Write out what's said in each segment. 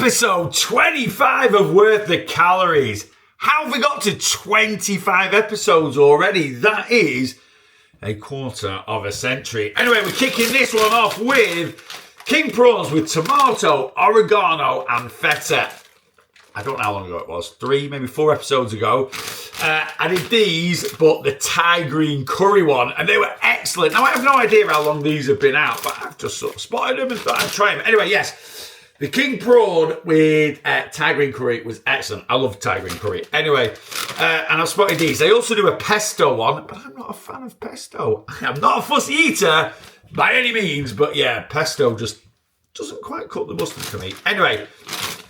Episode 25 of Worth the Calories. How have we got to 25 episodes already? That is a quarter of a century. Anyway, we're kicking this one off with king prawns with tomato, oregano and feta. I don't know how long ago it was, 3, maybe 4 episodes ago. I did these, but the Thai green curry one, and they were excellent. Now, I have no idea how long these have been out, but I've just sort of spotted them and thought I'd try them. Anyway, yes, the king prawn with Thai green curry was excellent. I love Thai green curry. Anyway, and I've spotted these. They also do a pesto one, but I'm not a fan of pesto. I'm not a fussy eater by any means, but yeah, pesto just doesn't quite cut the mustard for me. Anyway,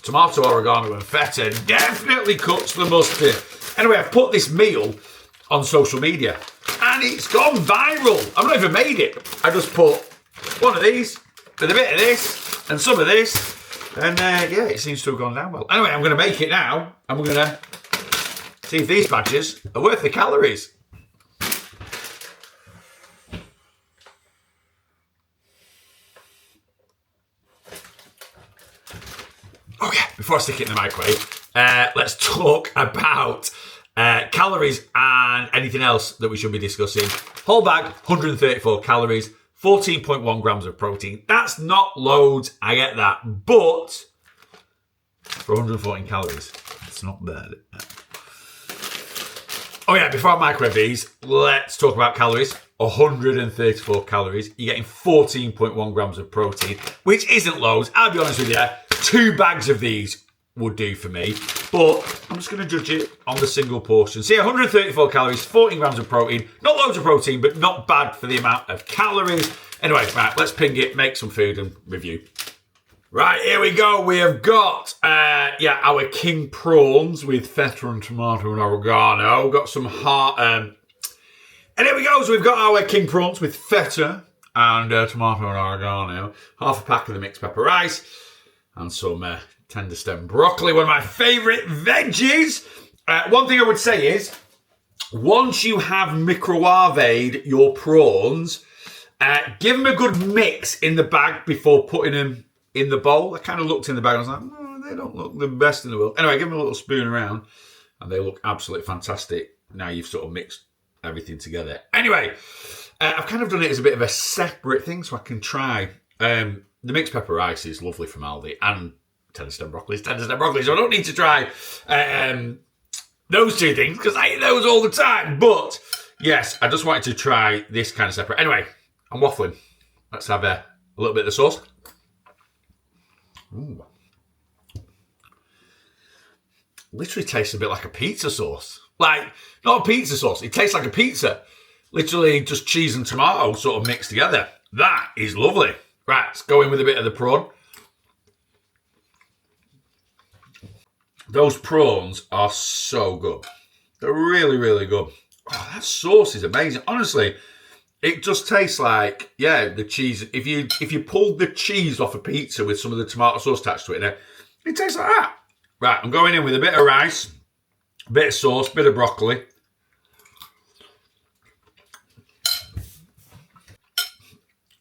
tomato, oregano and feta definitely cuts the mustard. Anyway, I've put this meal on social media and it's gone viral. I've not even made it. I just put one of these with a bit of this and some of this, and yeah, it seems to have gone down well. Anyway, I'm going to make it now and we're going to see if these badges are worth the calories. Oh yeah, before I stick it in the microwave, let's talk about calories and anything else that we should be discussing. Whole bag, 134 calories, 14.1 grams of protein. That's not loads, I get that, but for 114 calories, it's not bad. Oh yeah, before I microwave these, let's talk about calories. 134 calories. You're getting 14.1 grams of protein, which isn't loads. I'll be honest with you, 2 bags of these would do for me, but I'm just going to judge it on the single portion. See, 134 calories, 14 grams of protein. Not loads of protein, but not bad for the amount of calories. Anyway, right, let's ping it, make some food and review. Right, here we go. We have got, our king prawns with feta and tomato and oregano. Got some heart, and here we go. So we've got our king prawns with feta and tomato and oregano. Half a pack of the mixed pepper rice and some tender stem broccoli, one of my favourite veggies. One thing I would say is, once you have microwaved your prawns, give them a good mix in the bag before putting them in the bowl. I kind of looked in the bag and I was like, they don't look the best in the world. Anyway, give them a little spoon around and they look absolutely fantastic. Now you've sort of mixed everything together. Anyway, I've kind of done it as a bit of a separate thing so I can try. The mixed pepper rice is lovely from Aldi, and tender stem broccoli, so I don't need to try those 2 things because I eat those all the time. But yes, I just wanted to try this kind of separate. Anyway, I'm waffling. Let's have a little bit of the sauce. Ooh. Literally tastes a bit like a pizza sauce. Like, not a pizza sauce, it tastes like a pizza. Literally just cheese and tomato sort of mixed together. That is lovely. Right, let's go in with a bit of the prawn. Those prawns are so good. They're really, really good. Oh, that sauce is amazing. Honestly, it just tastes like, the cheese. If you pulled the cheese off a pizza with some of the tomato sauce attached to it, it tastes like that. Right, I'm going in with a bit of rice, a bit of sauce, a bit of broccoli.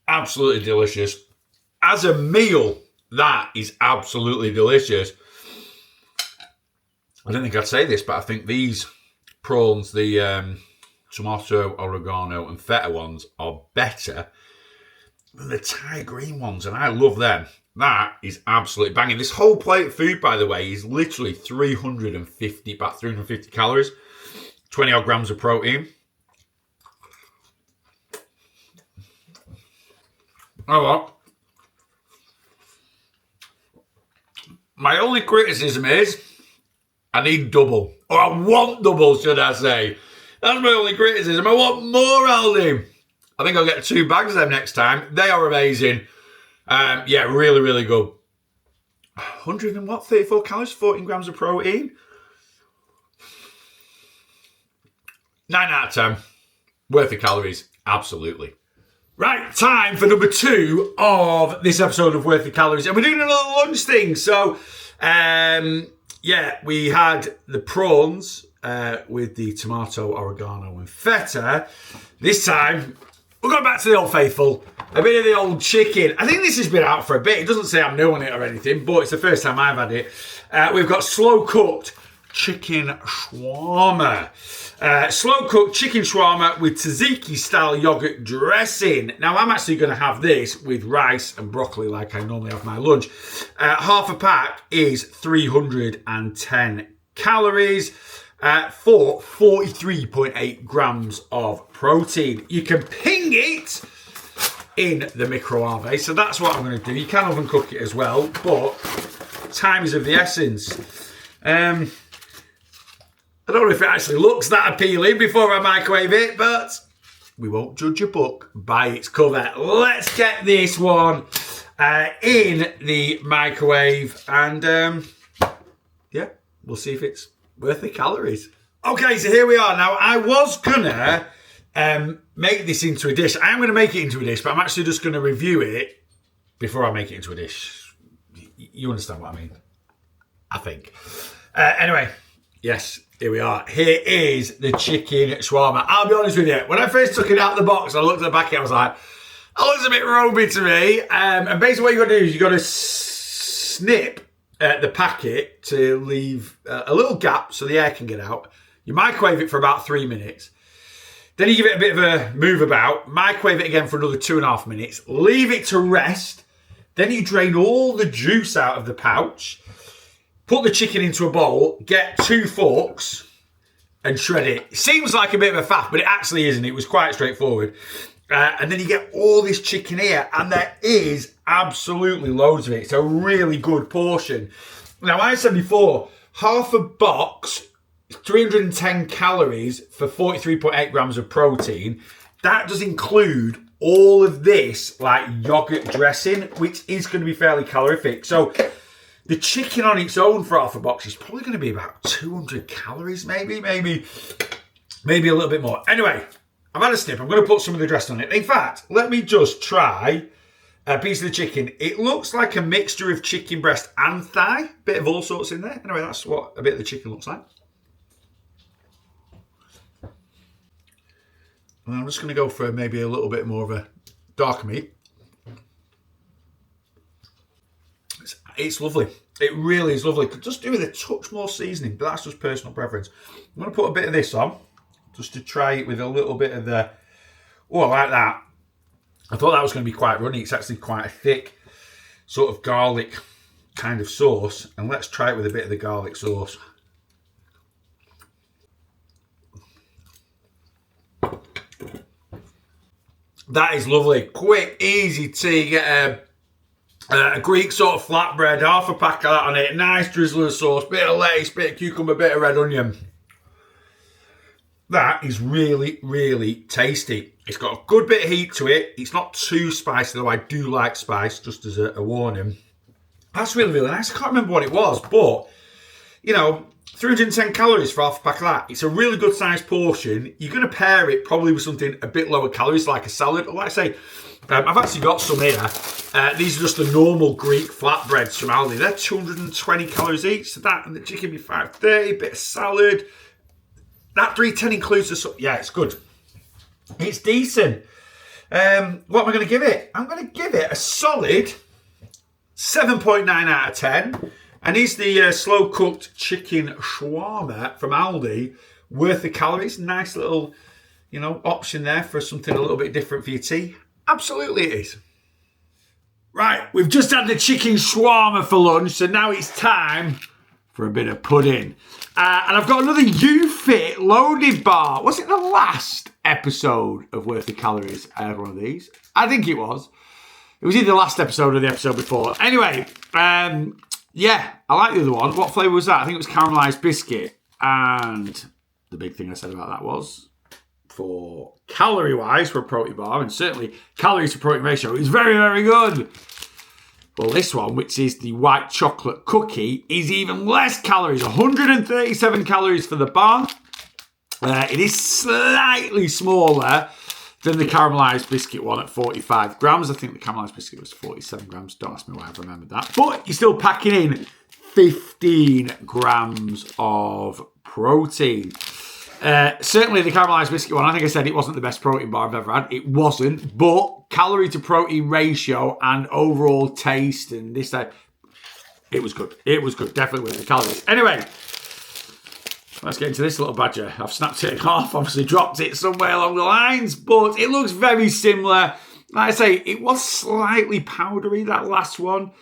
Absolutely delicious. As a meal, that is absolutely delicious. I don't think I'd say this, but I think these prawns, the tomato, oregano and feta ones, are better than the Thai green ones, and I love them. That is absolutely banging. This whole plate of food, by the way, is literally 350 calories, 20 odd grams of protein. Oh well. My only criticism is I need double. Or I want double, should I say. That's my only criticism. I want more Aldi. I think I'll get 2 bags of them next time. They are amazing. Really, really good. 34 calories, 14 grams of protein. 9 out of 10. Worth the calories. Absolutely. Right, time for number 2 of this episode of Worth the Calories. And we're doing a little lunch thing. So, we had the prawns with the tomato, oregano and feta. This time, We're going back to the Old Faithful. A bit of the old chicken. I think this has been out for a bit. It doesn't say I'm new on it or anything, but it's the first time I've had it. We've got slow cooked chicken shawarma. Slow cooked chicken shawarma with tzatziki style yogurt dressing. Now I'm actually going to have this with rice and broccoli like I normally have my lunch. Half a pack is 310 calories for 43.8 grams of protein. You can ping it in the microwave, so that's what I'm going to do. You can oven cook it as well, but time is of the essence. I don't know if it actually looks that appealing before I microwave it, but we won't judge a book by its cover. Let's get this one in the microwave and yeah, we'll see if it's worth the calories. Okay, so here we are. Now, I was gonna make this into a dish. I'm gonna make it into a dish, but I'm actually just gonna review it before I make it into a dish. You understand what I mean? I think. Anyway, yes. Here we are. Here is the chicken shawarma. I'll be honest with you. When I first took it out of the box, I looked at the packet. I was like, "Oh, looks a bit ropey to me." And basically, what you got to do is you got to snip the packet to leave a little gap so the air can get out. You microwave it for about 3 minutes. Then you give it a bit of a move about. Microwave it again for another 2.5 minutes. Leave it to rest. Then you drain all the juice out of the pouch. Put the chicken into a bowl, get 2 forks and shred it. It seems like a bit of a faff, but it actually isn't. It was quite straightforward. And then you get all this chicken here, and there is absolutely loads of it. It's a really good portion. Now, I said before, half a box, 310 calories for 43.8 grams of protein. That does include all of this, like yogurt dressing, which is going to be fairly calorific. So the chicken on its own for half a box is probably going to be about 200 calories, maybe a little bit more. Anyway, I've had a snip. I'm going to put some of the dressing on it. In fact, let me just try a piece of the chicken. It looks like a mixture of chicken breast and thigh. Bit of all sorts in there. Anyway, that's what a bit of the chicken looks like. And I'm just going to go for maybe a little bit more of a dark meat. It's lovely. It really is lovely. Could just do with a touch more seasoning, but that's just personal preference. I'm going to put a bit of this on, just to try it with a little bit of the... Oh, I like that. I thought that was going to be quite runny. It's actually quite a thick, sort of garlic kind of sauce. And let's try it with a bit of the garlic sauce. That is lovely. Quick, easy to get a Greek sort of flatbread, half a pack of that on it, nice drizzle of sauce, bit of lettuce, bit of cucumber, bit of red onion. That is really, really tasty. It's got a good bit of heat to it. It's not too spicy, though I do like spice, just as a warning. That's really, really nice. I can't remember what it was, but, you know, 310 calories for half a pack of that. It's a really good sized portion. You're going to pair it probably with something a bit lower calories, like a salad. Or like I say, I've actually got some here. These are just the normal Greek flatbreads from Aldi. They're 220 calories each. So that and the chicken be 530, bit of salad. That 310 includes the... Yeah, it's good. It's decent. What am I going to give it? I'm going to give it a solid 7.9 out of 10. And is the slow-cooked chicken shawarma from Aldi worth the calories? Nice little, you know, option there for something a little bit different for your tea. Absolutely it is. Right, we've just had the chicken shawarma for lunch, so now it's time for a bit of pudding. And I've got another Ufit loaded bar. Was it the last episode of Worth the Calories I had one of these? I think it was. It was either the last episode or the episode before. Anyway, yeah, I like the other one. What flavour was that? I think it was caramelised biscuit. And the big thing I said about that was, for calorie-wise, for a protein bar, and certainly calories to protein ratio, is very, very good. Well, this one, which is the white chocolate cookie, is even less calories. 137 calories for the bar. It is slightly smaller than the caramelised biscuit one at 45 grams. I think the caramelised biscuit was 47 grams. Don't ask me why I've remembered that. But you're still packing in 15 grams of protein. Certainly the caramelised biscuit one, I think I said it wasn't the best protein bar I've ever had. It wasn't, but calorie to protein ratio and overall taste and this, that, it was good. It was good, definitely with the calories. Anyway, let's get into this little badger. I've snapped it off, obviously dropped it somewhere along the lines, but it looks very similar. Like I say, it was slightly powdery, that last one.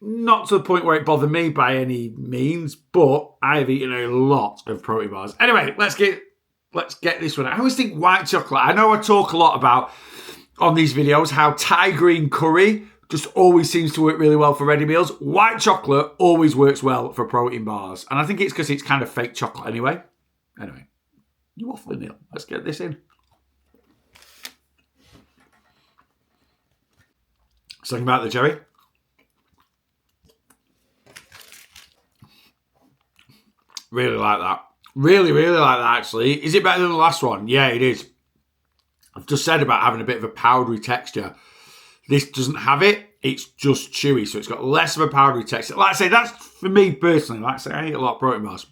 Not to the point where it bothered me by any means, but I have eaten a lot of protein bars. Anyway, let's get this one. I always think white chocolate. I know I talk a lot about on these videos how Thai green curry just always seems to work really well for ready meals. White chocolate always works well for protein bars. And I think it's because it's kind of fake chocolate anyway. Anyway, you waffling, Neil. Let's get this in. Something about the cherry. Really like that. Really, really like that, actually. Is it better than the last one? Yeah, it is. I've just said about having a bit of a powdery texture. This doesn't have it. It's just chewy, so it's got less of a powdery texture. Like I say, that's for me personally. Like I say, I eat a lot of protein bars.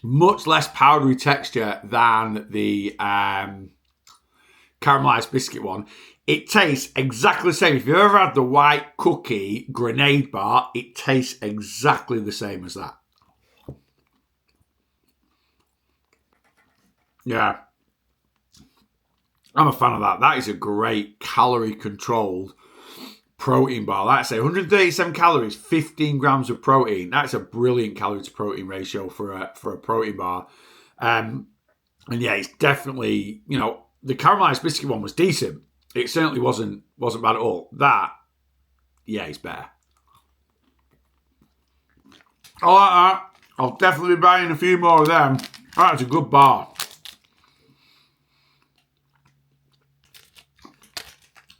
Much less powdery texture than the caramelised biscuit one. It tastes exactly the same. If you've ever had the white cookie grenade bar, it tastes exactly the same as that. Yeah. I'm a fan of that. That is a great calorie-controlled protein bar. Like I say, 137 calories, 15 grams of protein. That's a brilliant calorie to protein ratio for a protein bar. And yeah, it's definitely, you know, the caramelised biscuit one was decent. It certainly wasn't bad at all. That, yeah, it's better. I like that. I'll definitely be buying a few more of them. That's a good bar.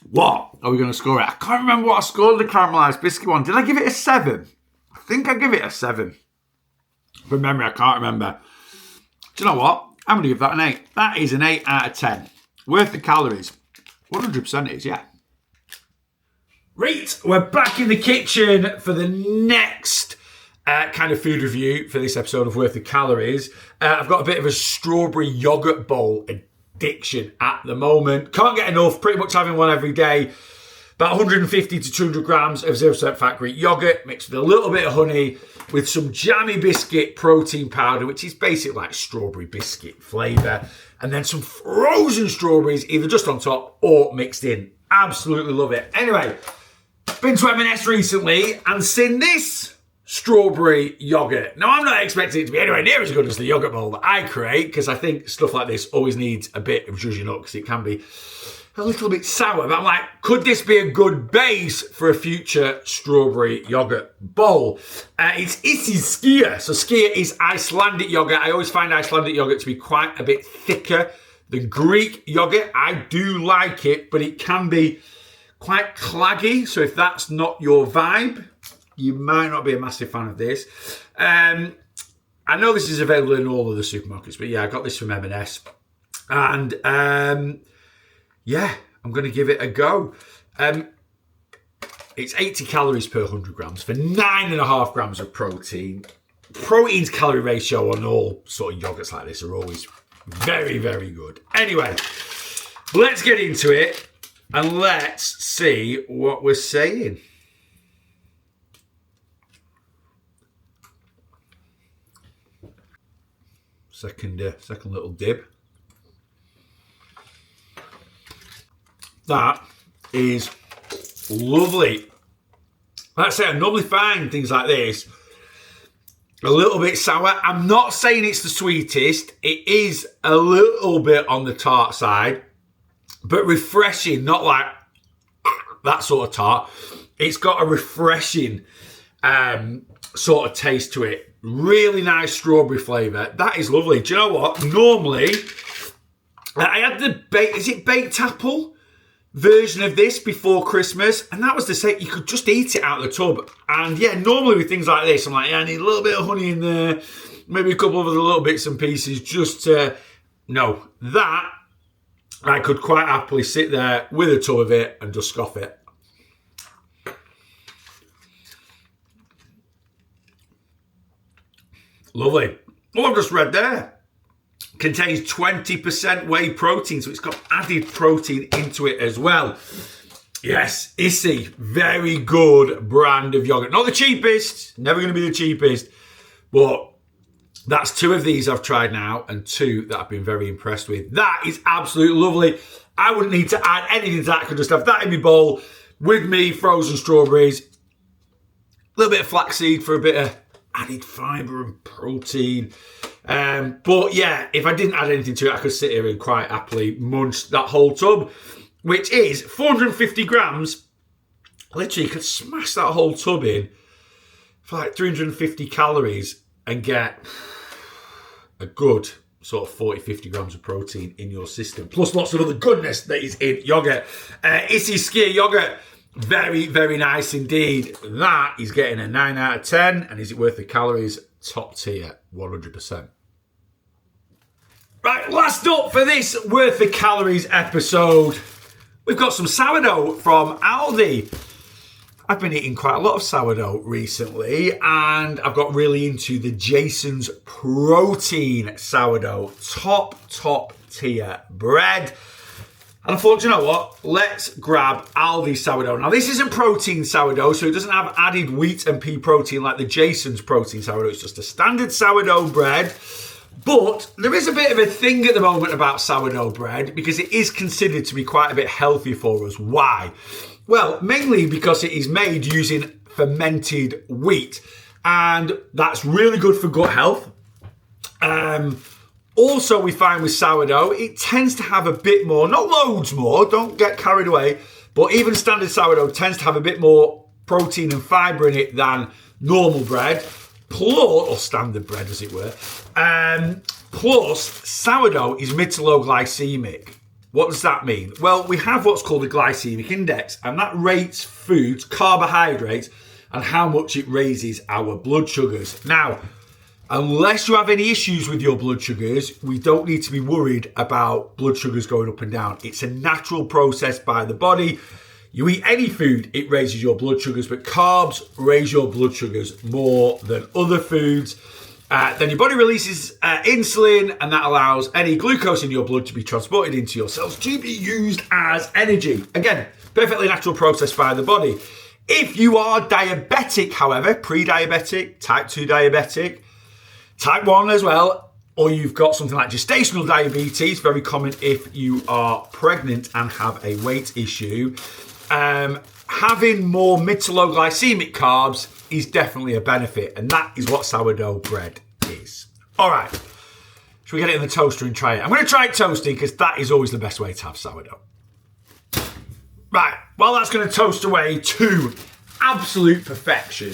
What are we going to score it? I can't remember what I scored the caramelised biscuit one. Did I give it a 7? I think I give it a 7. From memory, I can't remember. Do you know what? I'm going to give that an 8. That is an 8 out of 10. Worth the calories. 100% it is, yeah. Right, we're back in the kitchen for the next kind of food review for this episode of Worth the Calories. I've got a bit of a strawberry yoghurt bowl addiction at the moment. Can't get enough, pretty much having one every day. About 150 to 200 grams of 0% fat Greek yogurt mixed with a little bit of honey with some jammy biscuit protein powder, which is basically like strawberry biscuit flavour. And then some frozen strawberries, either just on top or mixed in. Absolutely love it. Anyway, been to M&S recently and seen this strawberry yoghurt. Now, I'm not expecting it to be anywhere near as good as the yoghurt bowl that I create, because I think stuff like this always needs a bit of zhuzhing up, because it can be a little bit sour. But I'm like, could this be a good base for a future strawberry yoghurt bowl? It's Isey Skyr. So Skyr is Icelandic yoghurt. I always find Icelandic yoghurt to be quite a bit thicker than Greek yoghurt. I do like it, but it can be quite claggy. So if that's not your vibe, you might not be a massive fan of this. I know this is available in all of the supermarkets, but yeah, I got this from M&S. And yeah, I'm going to give it a go. It's 80 calories per 100 grams for 9.5 grams of protein. Protein's calorie ratio on all sort of yogurts like this are always very, very good. Anyway, let's get into it and let's see what we're saying. Second little dib. That is lovely. Like I say, I normally find things like this a little bit sour. I'm not saying it's the sweetest. It is a little bit on the tart side, but refreshing, not like that sort of tart. It's got a refreshing sort of taste to it. Really nice strawberry flavour. That is lovely. Do you know what? Normally, I had the baked apple version of this before Christmas, and that was the same. You could just eat it out of the tub. And yeah, normally with things like this, I'm like, yeah, I need a little bit of honey in there, maybe a couple of other little bits and pieces just to... No, that I could quite happily sit there with a tub of it and just scoff it. Lovely. Well, I've just read there. Contains 20% whey protein, so it's got added protein into it as well. Yes, Isey, very good brand of yogurt. Not the cheapest, never going to be the cheapest, but that's 2 of these I've tried now and 2 that I've been very impressed with. That is absolutely lovely. I wouldn't need to add anything to that. I could just have that in my bowl with me frozen strawberries, a little bit of flaxseed for a bit of added fibre and protein. But yeah, if I didn't add anything to it, I could sit here and quite happily munch that whole tub, which is 450 grams. Literally, you could smash that whole tub in for like 350 calories and get a good sort of 40, 50 grams of protein in your system, plus lots of other goodness that is in yogurt. Isey Skyr yogurt, very, very nice indeed. That is getting a 9 out of 10. And is it worth the calories? Top tier, 100%. Right, last up for this Worth the Calories episode, we've got some sourdough from Aldi. I've been eating quite a lot of sourdough recently, and I've got really into the Jason's protein sourdough, top tier bread. And I thought, you know what? Let's grab Aldi sourdough. Now, this isn't protein sourdough, so it doesn't have added wheat and pea protein like the Jason's protein sourdough. It's just a standard sourdough bread. But there is a bit of a thing at the moment about sourdough bread because it is considered to be quite a bit healthy for us. Why? Well, mainly because it is made using fermented wheat, and that's really good for gut health. Also, we find with sourdough, it tends to have a bit more, not loads more, don't get carried away, but even standard sourdough tends to have a bit more protein and fibre in it than normal bread, plus, or standard bread as it were. Plus, sourdough is mid to low glycemic. What does that mean? Well, we have what's called a glycemic index, and that rates foods, carbohydrates, and how much it raises our blood sugars. Now, unless you have any issues with your blood sugars, we don't need to be worried about blood sugars going up and down. It's a natural process by the body. You eat any food, it raises your blood sugars, but carbs raise your blood sugars more than other foods. Then your body releases insulin, and that allows any glucose in your blood to be transported into your cells to be used as energy. Again, perfectly natural process by the body. If you are diabetic, however, pre-diabetic, type 2 diabetic, type 1 as well, or you've got something like gestational diabetes, very common if you are pregnant and have a weight issue, having more mid to low glycemic carbs is definitely a benefit, and that is what sourdough bread is. All right, should we get it in the toaster and try it? I'm going to try it toasted because that is always the best way to have sourdough. Right, well, that's going to toast away to absolute perfection.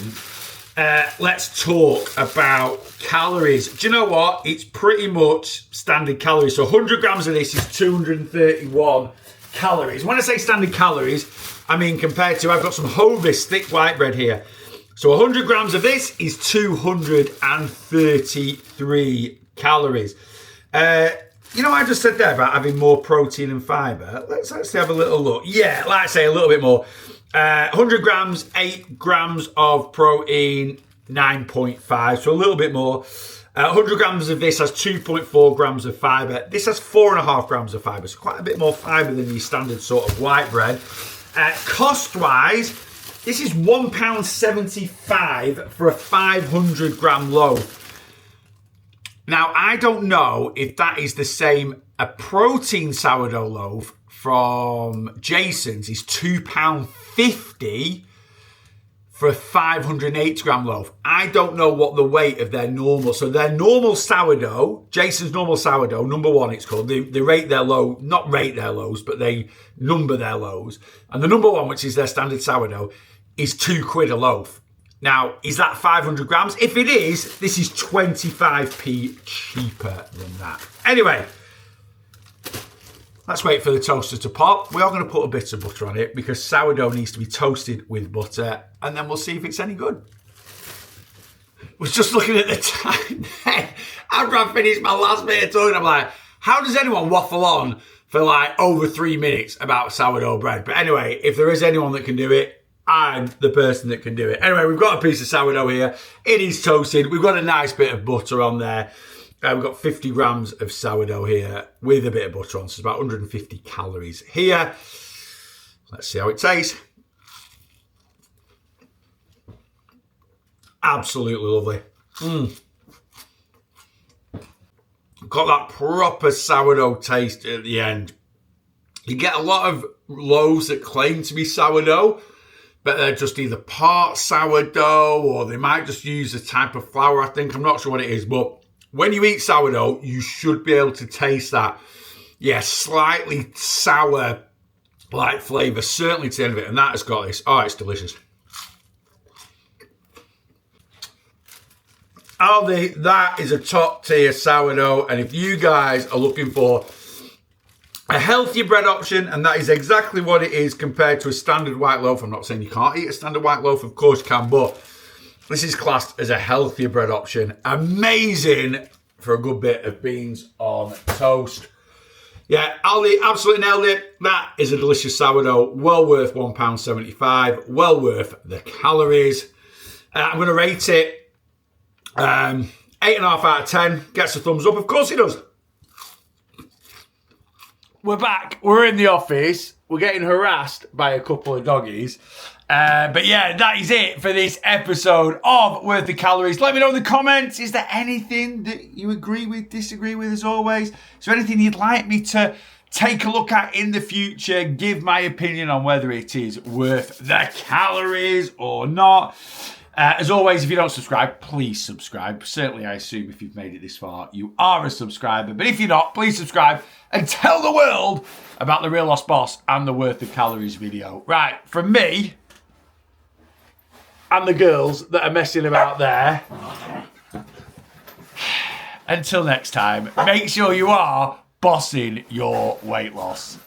Let's talk about calories. Do you know what? It's pretty much standard calories. So 100 grams of this is 231 calories. When I say standard calories, I mean compared to, I've got some Hovis thick white bread here. So 100 grams of this is 233 calories. You know, I just said there about having more protein and fibre. Let's actually have a little look. Yeah, like I say, a little bit more. 100 grams, 8 grams of protein, 9.5, so a little bit more. 100 grams of this has 2.4 grams of fibre. This has 4.5 grams of fibre, so quite a bit more fibre than your standard sort of white bread. Cost-wise, this is £1.75 for a 500 gram loaf. Now, I don't know if that is the same. A protein sourdough loaf from Jason's is £2.50 for a 580 gram loaf. I don't know what the weight of their normal. So their normal sourdough, Jason's normal sourdough, number one it's called. They rate their low, not rate their lows, but they number their lows. And the number one, which is their standard sourdough, is £2 a loaf. Now, is that 500 grams? If it is, this is 25p cheaper than that. Anyway, let's wait for the toaster to pop. We are going to put a bit of butter on it because sourdough needs to be toasted with butter, and then we'll see if it's any good. Was just looking at the time then. After I finished my last bit of talking, I'm like, how does anyone waffle on for like over 3 minutes about sourdough bread? But anyway, if there is anyone that can do it, I'm the person that can do it. Anyway, we've got a piece of sourdough here. It is toasted. We've got a nice bit of butter on there. We've got 50 grams of sourdough here with a bit of butter on, so it's about 150 calories here. Let's see how it tastes. Absolutely lovely. Got that proper sourdough taste at the end. You get a lot of loaves that claim to be sourdough, but they're just either part sourdough or they might just use a type of flour, I think. I'm not sure what it is, but when you eat sourdough, you should be able to taste that, slightly sour-like flavour, certainly to the end of it, and that has got this. Oh, it's delicious. ALDI, that is a top-tier sourdough, and if you guys are looking for a healthier bread option, and that is exactly what it is compared to a standard white loaf. I'm not saying you can't eat a standard white loaf, of course you can, but this is classed as a healthier bread option. Amazing for a good bit of beans on toast. Yeah, ALDI absolutely nailed it. That is a delicious sourdough. Well worth £1.75. Well worth the calories. I'm going to rate it 8.5 out of 10. Gets a thumbs up. Of course it does. We're back. We're in the office. We're getting harassed by a couple of doggies. But yeah, that is it for this episode of Worth the Calories. Let me know in the comments. Is there anything that you agree with, disagree with, as always? Is there anything you'd like me to take a look at in the future? Give my opinion on whether it is worth the calories or not. As always, if you don't subscribe, please subscribe. Certainly, I assume if you've made it this far, you are a subscriber. But if you're not, please subscribe and tell the world about the Real Lost Boss and the Worth the Calories video. Right, from me and the girls that are messing about there. Until next time, make sure you are bossing your weight loss.